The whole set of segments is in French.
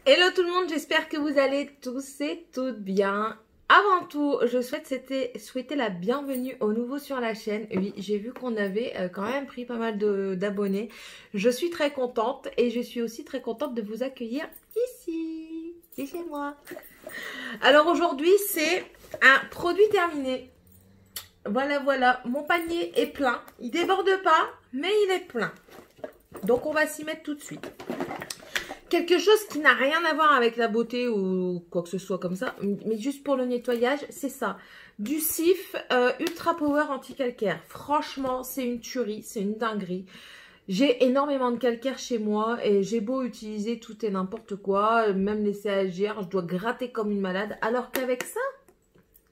Hello tout le monde, j'espère que vous allez tous et toutes bien. Avant tout, je souhaite souhaiter la bienvenue aux nouveaux sur la chaîne. Oui, j'ai vu qu'on avait quand même pris pas mal d'abonnés. Je suis très contente et je suis aussi très contente de vous accueillir ici. C'est chez moi. Alors aujourd'hui, c'est un produit terminé. Voilà, mon panier est plein. Il déborde pas, mais il est plein. Donc on va s'y mettre tout de suite. Quelque chose qui n'a rien à voir avec la beauté ou quoi que ce soit comme ça, mais juste pour le nettoyage, c'est ça. Du Cif Ultra Power Anti-Calcaire. Franchement, c'est une tuerie, c'est une dinguerie. J'ai énormément de calcaire chez moi et j'ai beau utiliser tout et n'importe quoi, même laisser agir, je dois gratter comme une malade. Alors qu'avec ça,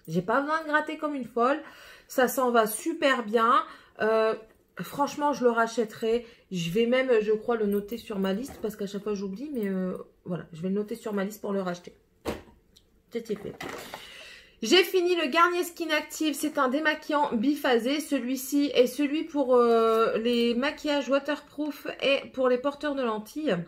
j'ai pas besoin de gratter comme une folle. Ça s'en va super bien. Franchement, je le rachèterai. Je vais même, je crois, le noter sur ma liste parce qu'à chaque fois, j'oublie. Mais voilà, je vais le noter sur ma liste pour le racheter. C'est fait. J'ai fini le Garnier Skin Active. C'est un démaquillant biphasé. Celui-ci est celui pour les maquillages waterproof et pour les porteurs de lentilles.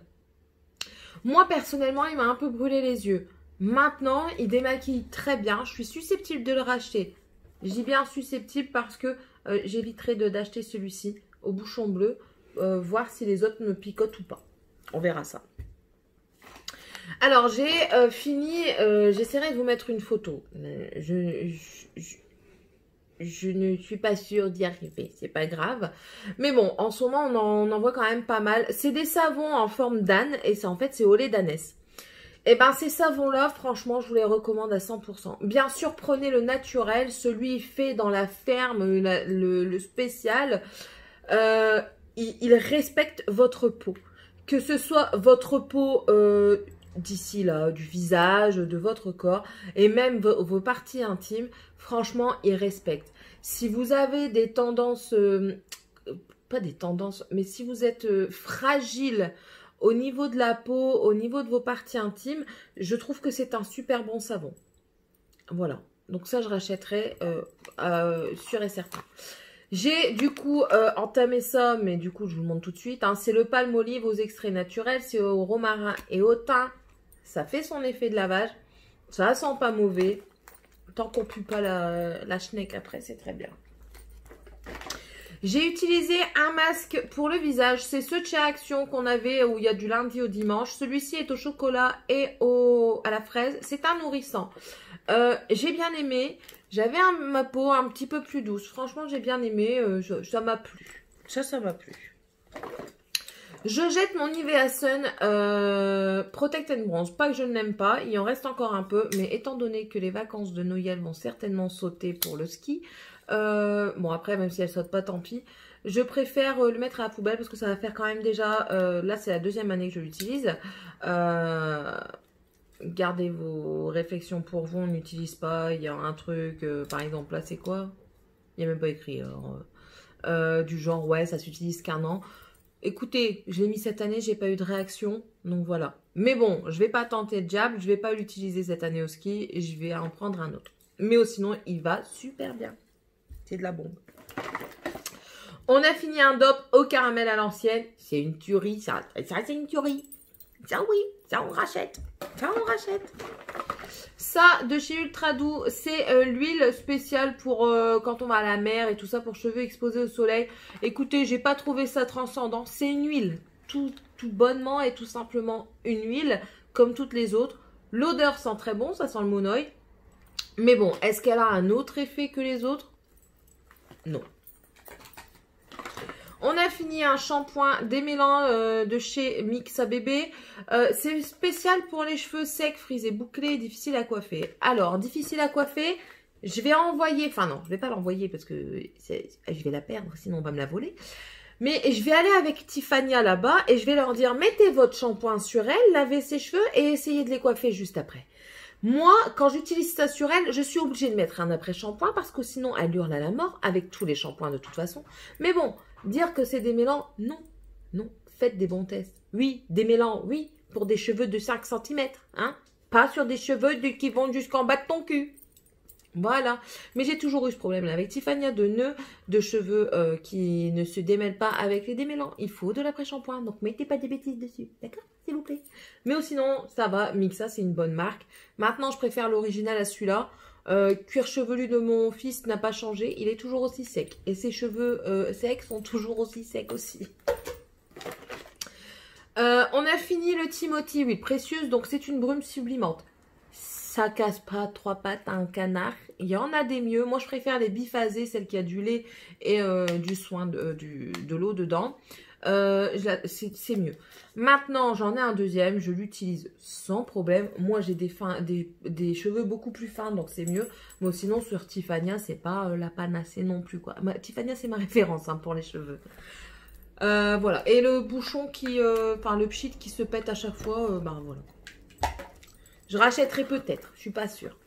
Moi, personnellement, il m'a un peu brûlé les yeux. Maintenant, il démaquille très bien. Je suis susceptible de le racheter. Je dis bien susceptible parce que j'éviterai d'acheter celui-ci au bouchon bleu. Voir si les autres me picotent ou pas. On verra ça. Alors, j'ai fini. J'essaierai de vous mettre une photo. Je ne suis pas sûre d'y arriver. C'est pas grave. Mais bon, en ce moment, on en voit quand même pas mal. C'est des savons en forme d'âne. Et ça, en fait, c'est au lait d'ânesse. Et ben ces savons-là, franchement, je vous les recommande à 100%. Bien sûr, prenez le naturel, celui fait dans la ferme, le spécial. Il respecte votre peau. Que ce soit votre peau d'ici là, du visage, de votre corps, et même vos parties intimes, franchement, il respecte. Si vous avez des tendances, pas des tendances, mais si vous êtes fragile, au niveau de la peau, au niveau de vos parties intimes, je trouve que c'est un super bon savon. Voilà. Donc ça, je rachèterai sûr et certain. J'ai du coup entamé ça, mais du coup, je vous le montre tout de suite. Hein. C'est le Palmolive aux extraits naturels. C'est au romarin et au thym. Ça fait son effet de lavage. Ça sent pas mauvais. Tant qu'on pue pas la schneck après, c'est très bien. J'ai utilisé un masque pour le visage. C'est ce chez Action qu'on avait où il y a du lundi au dimanche. Celui-ci est au chocolat et à la fraise. C'est un nourrissant. J'ai bien aimé. J'avais ma peau un petit peu plus douce. Franchement, j'ai bien aimé. Ça m'a plu. Ça m'a plu. Je jette mon Nivea Sun Protect and Bronze. Pas que je ne l'aime pas. Il en reste encore un peu. Mais étant donné que les vacances de Noël vont certainement sauter pour le ski... bon après même si elle saute pas tant pis, je préfère le mettre à la poubelle parce que ça va faire quand même déjà là c'est la deuxième année que je l'utilise. Gardez vos réflexions pour vous, on n'utilise pas, il y a un truc par exemple là c'est quoi, il n'y a même pas écrit alors, du genre ouais ça s'utilise qu'un an. Écoutez, je l'ai mis cette année, j'ai pas eu de réaction, donc voilà. Mais bon, je vais pas tenter le diable, je vais pas l'utiliser cette année au ski et je vais en prendre un autre. Mais sinon il va super bien. C'est de la bombe. On a fini un DOP au caramel à l'ancienne. C'est une tuerie. Ça c'est une tuerie. Ça oui, ça on rachète. Ça on rachète. Ça de chez Ultra Doux, c'est l'huile spéciale pour quand on va à la mer et tout ça pour cheveux exposés au soleil. Écoutez, j'ai pas trouvé ça transcendant. C'est une huile. Tout bonnement et tout simplement une huile comme toutes les autres. L'odeur sent très bon, ça sent le monoï. Mais bon, est-ce qu'elle a un autre effet que les autres? Non. On a fini un shampoing démêlant de chez Mixa Bébé. C'est spécial pour les cheveux secs, frisés, bouclés et difficiles à coiffer. Alors, difficile à coiffer, je vais envoyer... Enfin non, je vais pas l'envoyer parce que je vais la perdre, sinon on va me la voler. Mais je vais aller avec Tiffania là-bas et je vais leur dire, mettez votre shampoing sur elle, lavez ses cheveux et essayez de les coiffer juste après. Moi, quand j'utilise ça sur elle, je suis obligée de mettre un après-shampoing parce que sinon, elle hurle à la mort avec tous les shampoings de toute façon. Mais bon, dire que c'est démêlant, non. Non, faites des bons tests. Oui, démêlant, oui, pour des cheveux de 5 cm. Hein, pas sur des cheveux qui vont jusqu'en bas de ton cul. Voilà. Mais j'ai toujours eu ce problème-là avec Tiffany, de nœuds de cheveux qui ne se démêlent pas avec les démêlants. Il faut de l'après-shampoing. Donc, mettez pas des bêtises dessus. D'accord? S'il vous plaît. Mais sinon, ça va. Mixa, c'est une bonne marque. Maintenant, je préfère l'original à celui-là. Cuir chevelu de mon fils n'a pas changé. Il est toujours aussi sec. Et ses cheveux secs sont toujours aussi secs aussi. On a fini le Timothy huile précieuse. Donc, c'est une brume sublimante. Ça casse pas 3 pattes à un canard. Il y en a des mieux. Moi, je préfère les biphasés, celle qui a du lait et du soin de l'eau dedans. C'est mieux. Maintenant, j'en ai un deuxième. Je l'utilise sans problème. Moi, j'ai des cheveux beaucoup plus fins, donc c'est mieux. Mais sinon, sur Tiffany, c'est pas la panacée non plus, quoi. Tiffany, c'est ma référence hein, pour les cheveux. Voilà. Et le bouchon enfin, le pchit qui se pète à chaque fois, ben voilà. Je rachèterai peut-être, je suis pas sûre.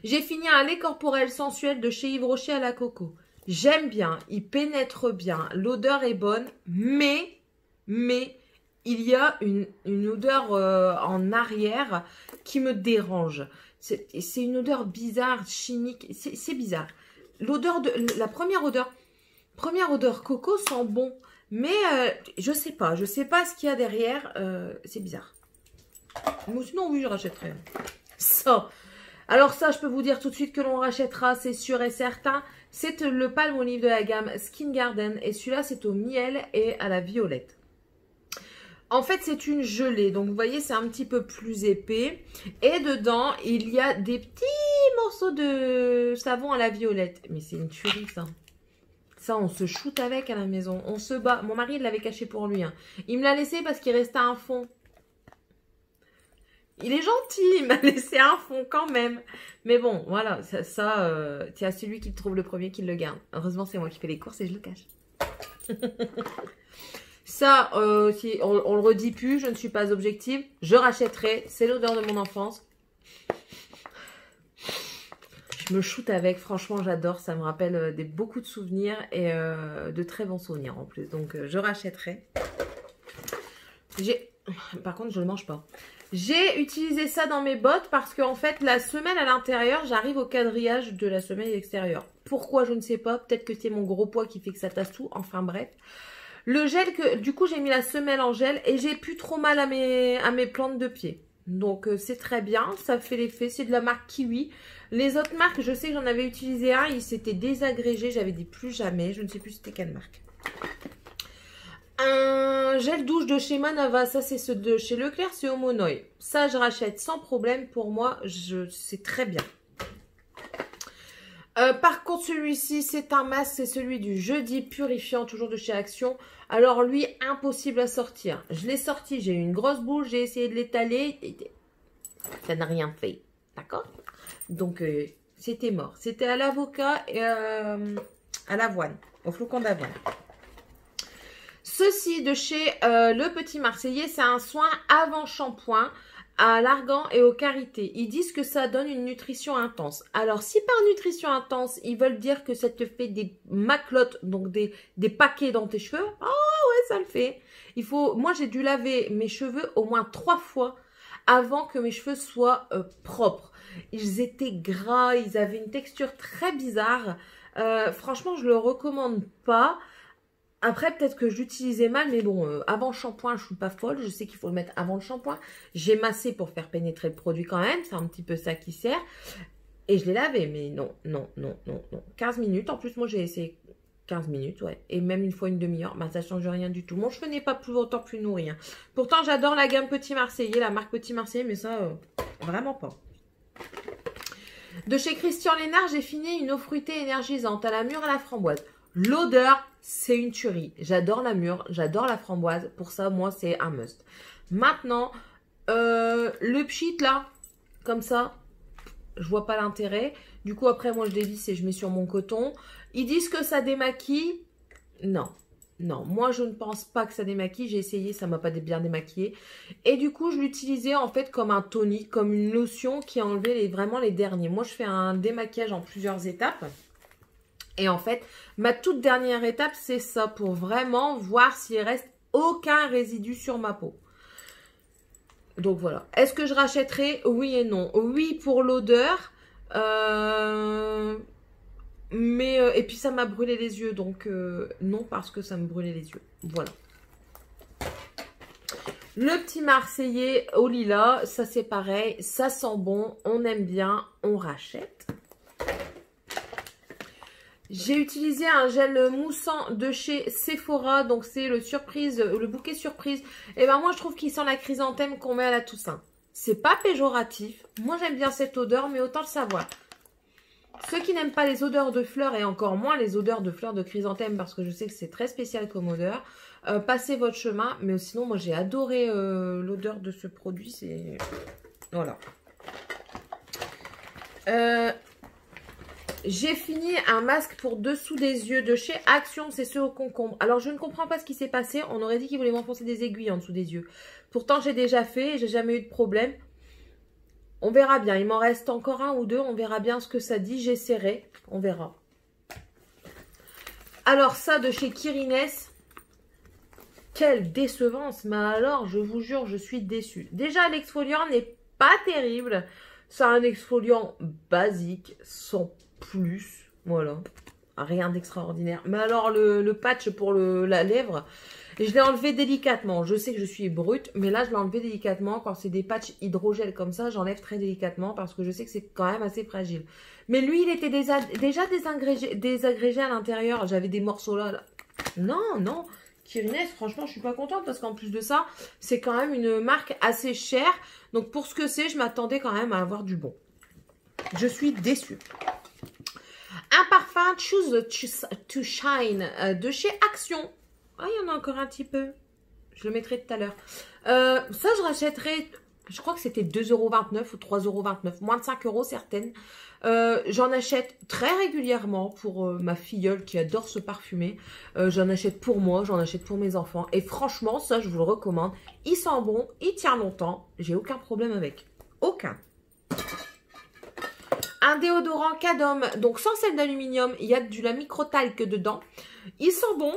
J'ai fini un lait corporel sensuel de chez Yves Rocher à la coco. J'aime bien, il pénètre bien, l'odeur est bonne, mais il y a une odeur en arrière qui me dérange. C'est une odeur bizarre, chimique, c'est bizarre. La première odeur coco sent bon, mais je sais pas ce qu'il y a derrière, c'est bizarre. Mais sinon, oui, je rachèterai. Ça. Alors ça, je peux vous dire tout de suite que l'on rachètera, c'est sûr et certain. C'est le Palmolive de la gamme Skin Garden. Et celui-là, c'est au miel et à la violette. En fait, c'est une gelée. Donc, vous voyez, c'est un petit peu plus épais. Et dedans, il y a des petits morceaux de savon à la violette. Mais c'est une tuerie, ça. Ça, on se shoot avec à la maison. On se bat. Mon mari, il l'avait caché pour lui. Hein. Il me l'a laissé parce qu'il restait un fond. Il est gentil, il m'a laissé un fond quand même. Mais bon, voilà, tiens, celui qui le trouve le premier qui le garde. Heureusement, c'est moi qui fais les courses et je le cache. Ça, si on le redit plus, je ne suis pas objective. Je rachèterai, c'est l'odeur de mon enfance. Je me shoot avec, franchement, j'adore. Ça me rappelle beaucoup de souvenirs et de très bons souvenirs en plus. Donc, je rachèterai. Par contre, je ne le mange pas. J'ai utilisé ça dans mes bottes parce qu'en fait, la semelle à l'intérieur, j'arrive au quadrillage de la semelle extérieure. Pourquoi, je ne sais pas. Peut-être que c'est mon gros poids qui fait que ça tasse tout. Enfin, bref. Le gel, du coup, j'ai mis la semelle en gel et j'ai plus trop mal à mes plantes de pied. Donc, c'est très bien. Ça fait l'effet. C'est de la marque Kiwi. Les autres marques, je sais que j'en avais utilisé un. Il s'était désagrégé. J'avais dit plus jamais. Je ne sais plus c'était quelle marque. Un gel douche de chez Manava, ça c'est ce de chez Leclerc, c'est Homonoi. Ça je rachète sans problème, pour moi c'est très bien. Par contre celui-ci c'est un masque, c'est celui du jeudi purifiant, toujours de chez Action. Alors lui, impossible à sortir. Je l'ai sorti, j'ai eu une grosse boule, j'ai essayé de l'étaler, ça n'a rien fait, d'accord? Donc c'était mort. C'était à l'avocat et à l'avoine, au flocon d'avoine. Ceci de chez Le Petit Marseillais, c'est un soin avant shampoing à l'argan et au karité. Ils disent que ça donne une nutrition intense. Alors, si par nutrition intense, ils veulent dire que ça te fait des maclottes, donc des paquets dans tes cheveux, oh ouais, ça le fait. Moi, j'ai dû laver mes cheveux au moins 3 fois avant que mes cheveux soient propres. Ils étaient gras, ils avaient une texture très bizarre. Franchement, je le recommande pas. Après, peut-être que j'utilisais mal, mais bon, avant le shampoing, je suis pas folle. Je sais qu'il faut le mettre avant le shampoing. J'ai massé pour faire pénétrer le produit quand même. C'est un petit peu ça qui sert. Et je l'ai lavé, mais non. 15 minutes. En plus, moi, j'ai essayé 15 minutes, ouais. Et même une fois une demi-heure, bah, ça change rien du tout. Mon cheveu n'est pas plus longtemps plus nourri. Hein. Pourtant, j'adore la gamme Petit Marseillais, la marque Petit Marseillais, mais ça, vraiment pas. De chez Christian Lénard, j'ai fini une eau fruitée énergisante à la mûre et à la framboise. L'odeur, c'est une tuerie. J'adore la mûre, j'adore la framboise. Pour ça, moi, c'est un must. Maintenant, le pchit, là, comme ça, je vois pas l'intérêt. Du coup, après, moi, je dévisse et je mets sur mon coton. Ils disent que ça démaquille. Non, moi, je ne pense pas que ça démaquille. J'ai essayé, ça m'a pas bien démaquillé. Et du coup, je l'utilisais, en fait, comme un tonique, comme une lotion qui enlevait vraiment les derniers. Moi, je fais un démaquillage en plusieurs étapes. Et en fait, ma toute dernière étape, c'est ça, pour vraiment voir s'il reste aucun résidu sur ma peau. Donc voilà. Est-ce que je rachèterai? Oui et non. Oui pour l'odeur. Et puis ça m'a brûlé les yeux, donc non, parce que ça me brûlait les yeux. Voilà. Le petit Marseillais au lilas, ça c'est pareil, ça sent bon, on aime bien, on rachète. J'ai utilisé un gel moussant de chez Sephora, donc c'est le bouquet surprise. Et ben moi je trouve qu'il sent la chrysanthème qu'on met à la Toussaint. C'est pas péjoratif, moi j'aime bien cette odeur, mais autant le savoir. Ceux qui n'aiment pas les odeurs de fleurs et encore moins les odeurs de fleurs de chrysanthème, parce que je sais que c'est très spécial comme odeur, passez votre chemin. Mais sinon moi j'ai adoré l'odeur de ce produit, c'est... Voilà. J'ai fini un masque pour dessous des yeux de chez Action, c'est ce au concombre. Alors, je ne comprends pas ce qui s'est passé. On aurait dit qu'il voulait m'enfoncer des aiguilles en dessous des yeux. Pourtant, j'ai déjà fait et j'ai jamais eu de problème. On verra bien. Il m'en reste encore un ou deux. On verra bien ce que ça dit. J'essaierai. On verra. Alors, ça de chez Kirines. Quelle décevance. Mais alors, je vous jure, je suis déçue. Déjà, l'exfoliant n'est pas terrible. C'est un exfoliant basique, sans plus, voilà, rien d'extraordinaire. Mais alors le patch pour la lèvre, je l'ai enlevé délicatement. Je sais que je suis brute, mais là je l'ai enlevé délicatement. Quand c'est des patchs hydrogel comme ça, j'enlève très délicatement parce que je sais que c'est quand même assez fragile. Mais lui, il était déjà désagrégé à l'intérieur. J'avais des morceaux là. Non, non. Kirines, franchement, je suis pas contente parce qu'en plus de ça, c'est quand même une marque assez chère. Donc, pour ce que c'est, je m'attendais quand même à avoir du bon. Je suis déçue. Un parfum Choose to Shine de chez Action. Ah, il y en a encore un petit peu. Je le mettrai tout à l'heure. Ça, je rachèterai, je crois que c'était 2,29 € ou 3,29 €. Moins de 5 € certaines. J'en achète très régulièrement pour ma filleule qui adore se parfumer. J'en achète pour moi, j'en achète pour mes enfants. Et franchement, ça, je vous le recommande. Il sent bon, il tient longtemps. J'ai aucun problème avec. Aucun. Un déodorant Cadom, donc sans sel d'aluminium. Il y a de la microtalc dedans. Il sent bon.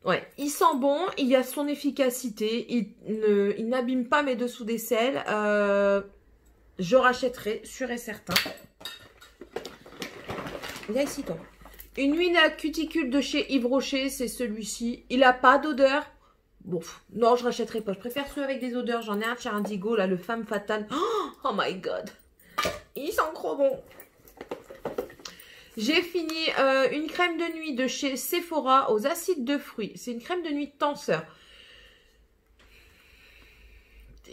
Ouais, il sent bon. Il y a son efficacité. Il n'abîme pas mes dessous d'aisselle. Je rachèterai, sûr et certain. Viens ici, toi. Une huile à cuticule de chez Yves Rocher, c'est celui-ci. Il n'a pas d'odeur. Bon, non, je rachèterai pas. Je préfère ceux avec des odeurs. J'en ai un chez Indigo, là, le Femme Fatale. Oh my God. Il sent trop bon. J'ai fini une crème de nuit de chez Sephora aux acides de fruits. C'est une crème de nuit tenseur.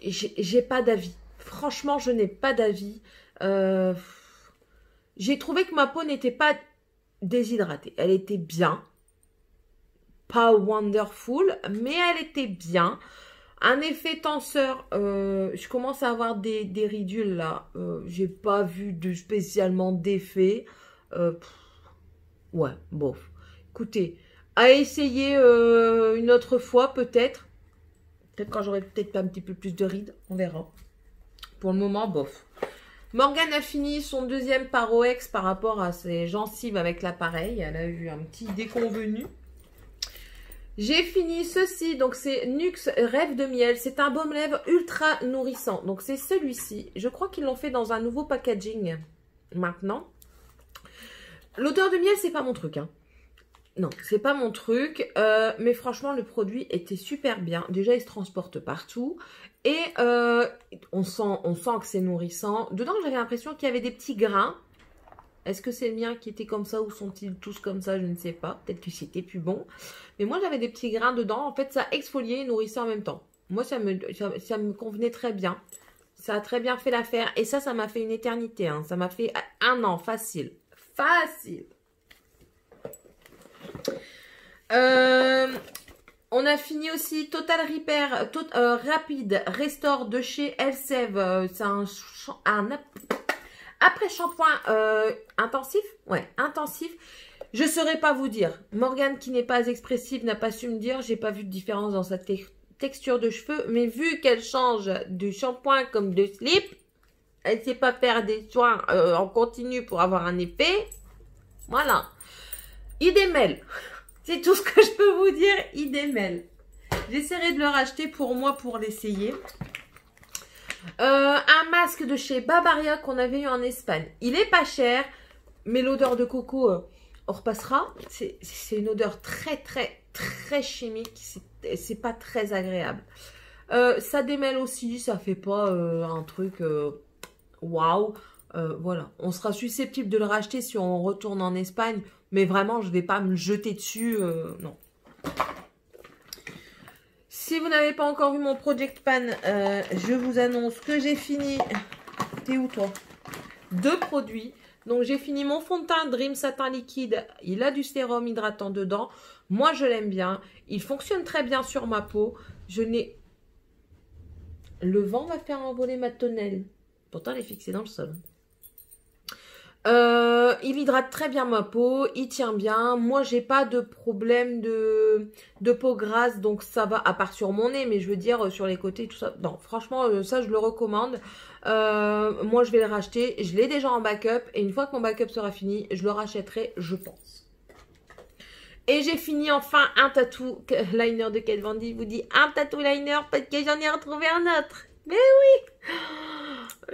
J'ai pas d'avis. Franchement, je n'ai pas d'avis. J'ai trouvé que ma peau n'était pas déshydratée. Elle était bien. Pas wonderful, mais elle était bien. Un effet tenseur. Je commence à avoir des ridules là. J'ai pas vu spécialement d'effet. Ouais, bof. Écoutez, à essayer une autre fois peut-être. Peut-être quand j'aurai peut-être un petit peu plus de rides. On verra. Pour le moment, bof. Morgane a fini son deuxième Paroex par rapport à ses gencives avec l'appareil. Elle a eu un petit déconvenu. J'ai fini ceci. Donc, c'est Nuxe Rêve de Miel. C'est un baume lèvres ultra nourrissant. Donc, c'est celui-ci. Je crois qu'ils l'ont fait dans un nouveau packaging maintenant. L'odeur de miel, c'est pas mon truc. Hein. Non, c'est pas mon truc. Mais franchement, le produit était super bien. Déjà, il se transporte partout. Et on sent que c'est nourrissant. Dedans, j'avais l'impression qu'il y avait des petits grains. Est-ce que c'est le mien qui était comme ça ou sont-ils tous comme ça? Je ne sais pas. Peut-être que c'était plus bon. Mais moi, j'avais des petits grains dedans. En fait, ça exfoliait et nourrissait en même temps. Moi, ça me convenait très bien. Ça a très bien fait l'affaire. Et ça m'a fait une éternité. Hein. Ça m'a fait 1 an, facile. Facile. On a fini aussi Total Repair Rapide Restore de chez Elseve. C'est un après-shampoing intensif. Ouais, intensif. Je ne saurais pas vous dire. Morgane, qui n'est pas expressive, n'a pas su me dire. J'ai pas vu de différence dans sa texture de cheveux. Mais vu qu'elle change de shampoing comme de slip, elle ne sait pas faire des soins en continu pour avoir un effet. Voilà. Idemel. C'est tout ce que je peux vous dire. Idemel. J'essaierai de le racheter pour moi pour l'essayer. Un masque de chez Barbaria qu'on avait eu en Espagne. Il est pas cher, mais l'odeur de coco, on repassera. C'est une odeur très chimique. C'est pas très agréable. Ça démêle aussi, ça fait pas un truc waouh. Voilà, on sera susceptible de le racheter si on retourne en Espagne, mais vraiment, je vais pas me jeter dessus, non. Si vous n'avez pas encore vu mon Project Pan, je vous annonce que j'ai fini. T'es où toi? 2 produits. Donc j'ai fini mon fond de teint Dream Satin Liquide. Il a du sérum hydratant dedans. Moi je l'aime bien. Il fonctionne très bien sur ma peau. Je n'ai... Le vent va faire envoler ma tonnelle. Pourtant elle est fixée dans le sol. Il hydrate très bien ma peau, il tient bien. Moi, j'ai pas de problème de peau grasse, donc ça va, à part sur mon nez, mais je veux dire sur les côtés, tout ça. Non, franchement, ça, je le recommande. Moi, je vais le racheter. Je l'ai déjà en backup, et une fois que mon backup sera fini, je le rachèterai, je pense. Et j'ai fini enfin un tattoo liner de Kat Von D. Vous dit un tattoo liner parce que j'en ai retrouvé un autre. Mais oui!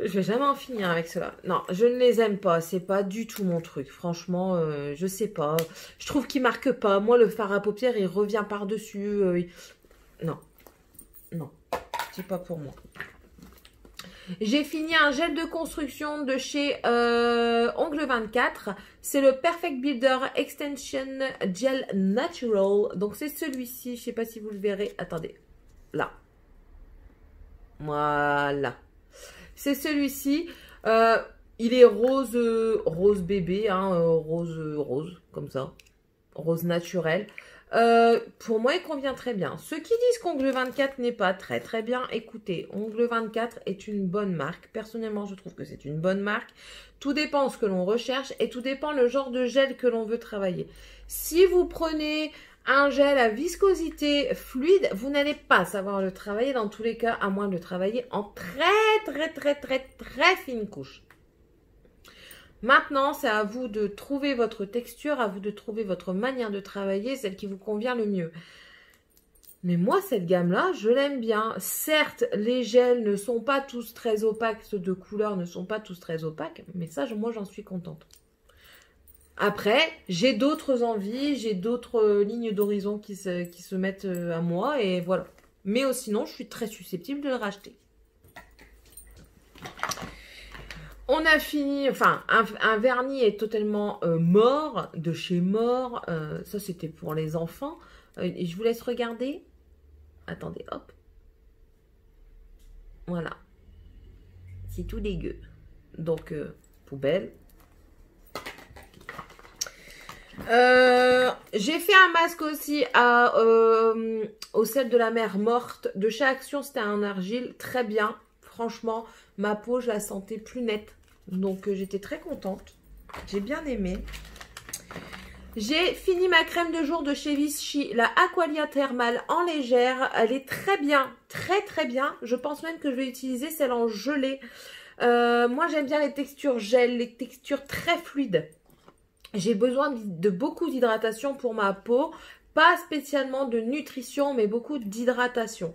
Je vais jamais en finir avec cela. Non, je ne les aime pas. C'est pas du tout mon truc. Franchement, je sais pas. Je trouve qu'il marque pas. Moi, le fard à paupières, il revient par-dessus. Non. Non. C'est pas pour moi. J'ai fini un gel de construction de chez Ongle 24. C'est le Perfect Builder Extension Gel Natural. Donc, c'est celui-ci. Je sais pas si vous le verrez. Attendez. Là. Voilà. C'est celui-ci. Il est rose, rose bébé, hein, rose, comme ça. Rose naturel. Pour moi, il convient très bien. Ceux qui disent qu'Ongle 24 n'est pas très bien, écoutez, Ongle 24 est une bonne marque. Personnellement, je trouve que c'est une bonne marque. Tout dépend ce que l'on recherche et tout dépend le genre de gel que l'on veut travailler. Si vous prenez un gel à viscosité fluide, vous n'allez pas savoir le travailler dans tous les cas, à moins de le travailler en très fine couche. Maintenant, c'est à vous de trouver votre texture, à vous de trouver votre manière de travailler, celle qui vous convient le mieux. Mais moi, cette gamme-là, je l'aime bien. Certes, les gels ne sont pas tous très opaques, ceux de couleur ne sont pas tous très opaques, mais ça, moi, j'en suis contente. Après, j'ai d'autres envies, j'ai d'autres lignes d'horizon qui se mettent à moi et voilà. Mais sinon, je suis très susceptible de le racheter. On a fini, enfin, un vernis est totalement mort, de chez Mort. Ça, c'était pour les enfants. Et je vous laisse regarder. Attendez, hop. Voilà. C'est tout dégueu. Donc, poubelle. J'ai fait un masque aussi au sel de la mer morte de chez Action, c'était un argile, très bien, franchement ma peau je la sentais plus nette, donc j'étais très contente, j'ai bien aimé. J'ai fini ma crème de jour de chez Vichy, la Aqualia Thermal en légère, elle est très bien, très bien, je pense même que je vais utiliser celle en gelée. Moi j'aime bien les textures gel, les textures très fluides. J'ai besoin de beaucoup d'hydratation pour ma peau, pas spécialement de nutrition, mais beaucoup d'hydratation.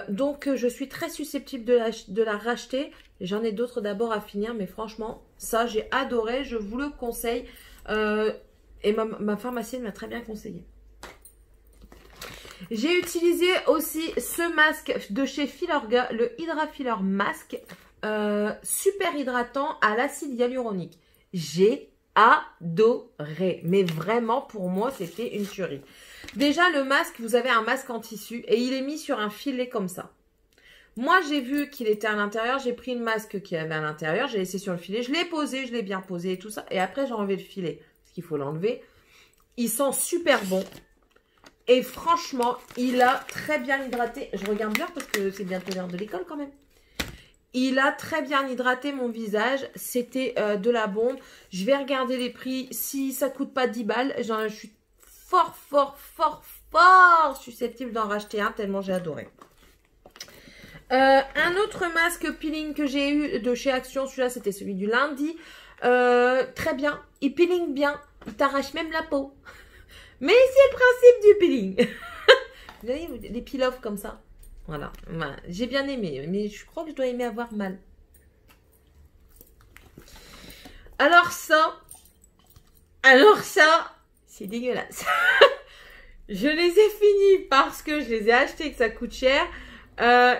Donc, je suis très susceptible de la racheter. J'en ai d'autres d'abord à finir, mais franchement, ça, j'ai adoré. Je vous le conseille. Et ma pharmacienne m'a très bien conseillé. J'ai utilisé aussi ce masque de chez Filorga, le Hydra Filler Mask, super hydratant à l'acide hyaluronique. J'ai adoré, mais vraiment pour moi c'était une tuerie. Déjà le masque, vous avez un masque en tissu et il est mis sur un filet comme ça. Moi j'ai vu qu'il était à l'intérieur, j'ai pris le masque qui avait à l'intérieur, j'ai laissé sur le filet, je l'ai posé, je l'ai bien posé et tout ça, et après j'ai enlevé le filet parce qu'il faut l'enlever. Il sent super bon et franchement il a très bien hydraté. Je regarde bien parce que c'est bientôt l'heure de l'école quand même. Il a très bien hydraté mon visage. C'était de la bombe. Je vais regarder les prix. Si ça coûte pas 10 balles, je suis fort susceptible d'en racheter un tellement j'ai adoré. Un autre masque peeling que j'ai eu de chez Action. Celui-là, c'était celui du lundi. Très bien. Il peeling bien. Il t'arrache même la peau. Mais c'est le principe du peeling. Vous voyez, les peel-off comme ça. Voilà, j'ai bien aimé, mais je crois que je dois aimer avoir mal. Alors ça, c'est dégueulasse. Je les ai finis parce que je les ai achetés et que ça coûte cher.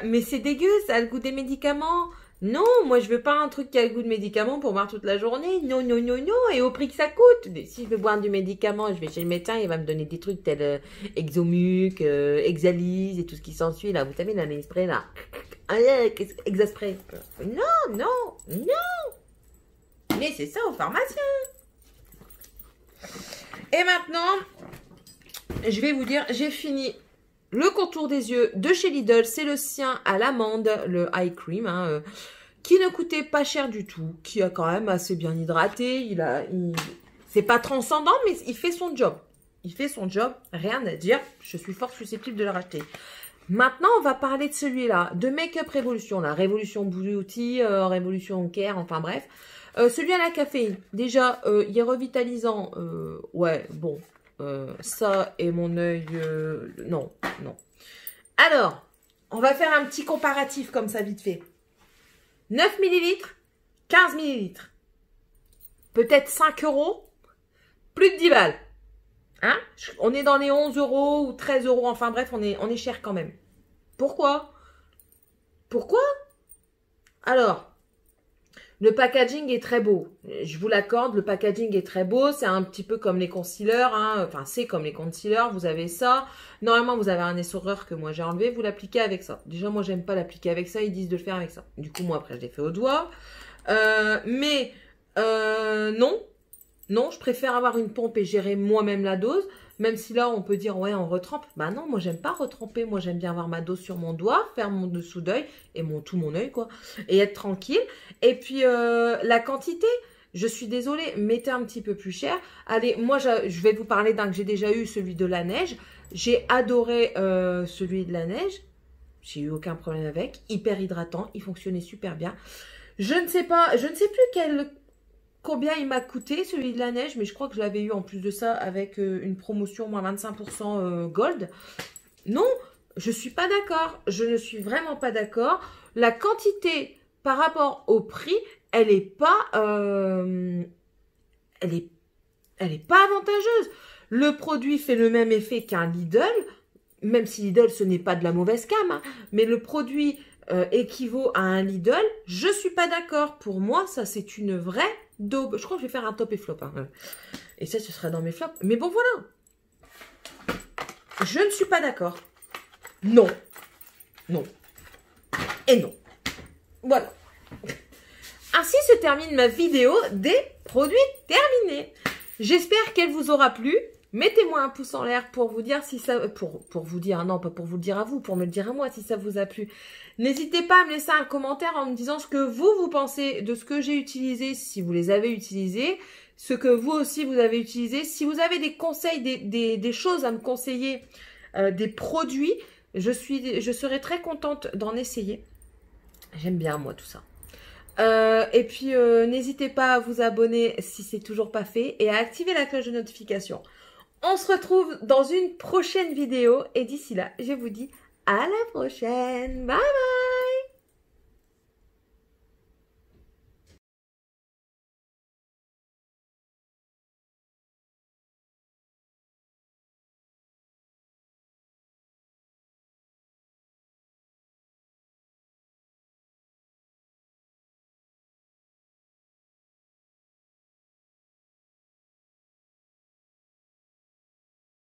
Mais c'est dégueu, ça a le goût des médicaments. Non, moi je veux pas un truc qui a le goût de médicament pour boire toute la journée. Non, non, non, non. Et au prix que ça coûte. Si je veux boire du médicament, je vais chez le médecin, il va me donner des trucs tels Exomuc, Exalise et tout ce qui s'ensuit là. Vous savez, là, les sprays là. Exaspray. Non, non, non. Mais c'est ça au pharmacien. Et maintenant, je vais vous dire, j'ai fini le contour des yeux de chez Lidl. C'est le sien à l'amande, le eye cream, hein, qui ne coûtait pas cher du tout, qui a quand même assez bien hydraté. C'est pas transcendant, mais il fait son job. Il fait son job, rien à dire. Je suis fort susceptible de le racheter. Maintenant, on va parler de celui-là, de Make-up Révolution, la Révolution Beauty, Révolution Care, enfin bref. Celui à la caféine, déjà, il est revitalisant. Ouais, bon, ça et mon œil, non, non. Alors, on va faire un petit comparatif comme ça, vite fait. 9 ml, 15 ml. Peut-être 5 €, plus de 10 balles. Hein? On est dans les 11 € ou 13 €, enfin bref, on est cher quand même. Pourquoi? Pourquoi? Alors, le packaging est très beau. Je vous l'accorde, le packaging est très beau. C'est un petit peu comme les concealers. Hein. Enfin, c'est comme les concealers. Vous avez ça. Normalement, vous avez un essoreur que moi j'ai enlevé. Vous l'appliquez avec ça. Déjà, moi, j'aime pas l'appliquer avec ça. Ils disent de le faire avec ça. Du coup, moi, après, je l'ai fait au doigt. Non. Non, je préfère avoir une pompe et gérer moi-même la dose. Même si là, on peut dire, ouais, on retrempe. Bah non, moi, j'aime pas retremper. Moi, j'aime bien avoir ma dose sur mon doigt, faire mon dessous d'œil et tout mon œil, quoi. Et être tranquille. Et puis, la quantité, je suis désolée, mettez un petit peu plus cher. Allez, moi, je vais vous parler d'un que j'ai déjà eu, celui de la neige. J'ai adoré celui de la neige. J'ai eu aucun problème avec. Hyper hydratant. Il fonctionnait super bien. Je ne sais plus combien il m'a coûté, celui de la neige, mais je crois que je l'avais eu en plus de ça avec une promotion moins 25% gold. Non, je suis pas d'accord. Je ne suis vraiment pas d'accord. La quantité par rapport au prix, elle est pas avantageuse. Le produit fait le même effet qu'un Lidl, même si Lidl, ce n'est pas de la mauvaise cam, hein, mais le produit équivaut à un Lidl, je suis pas d'accord. Pour moi, ça, c'est une vraie daube. Je crois que je vais faire un top et flop. Hein. Et ça, ce sera dans mes flops. Mais bon, voilà. Je ne suis pas d'accord. Non. Non. Et non. Voilà. Ainsi se termine ma vidéo des produits terminés. J'espère qu'elle vous aura plu. Mettez-moi un pouce en l'air pour vous dire si ça... Pour vous dire, non, pas pour vous le dire à vous, pour me le dire à moi si ça vous a plu. N'hésitez pas à me laisser un commentaire en me disant ce que vous pensez de ce que j'ai utilisé, si vous les avez utilisés, ce que vous aussi vous avez utilisé. Si vous avez des conseils, des choses à me conseiller, des produits, je serai très contente d'en essayer. J'aime bien, moi, tout ça. Et puis, n'hésitez pas à vous abonner si c'est toujours pas fait et à activer la cloche de notification. On se retrouve dans une prochaine vidéo et d'ici là, je vous dis à la prochaine. Bye bye!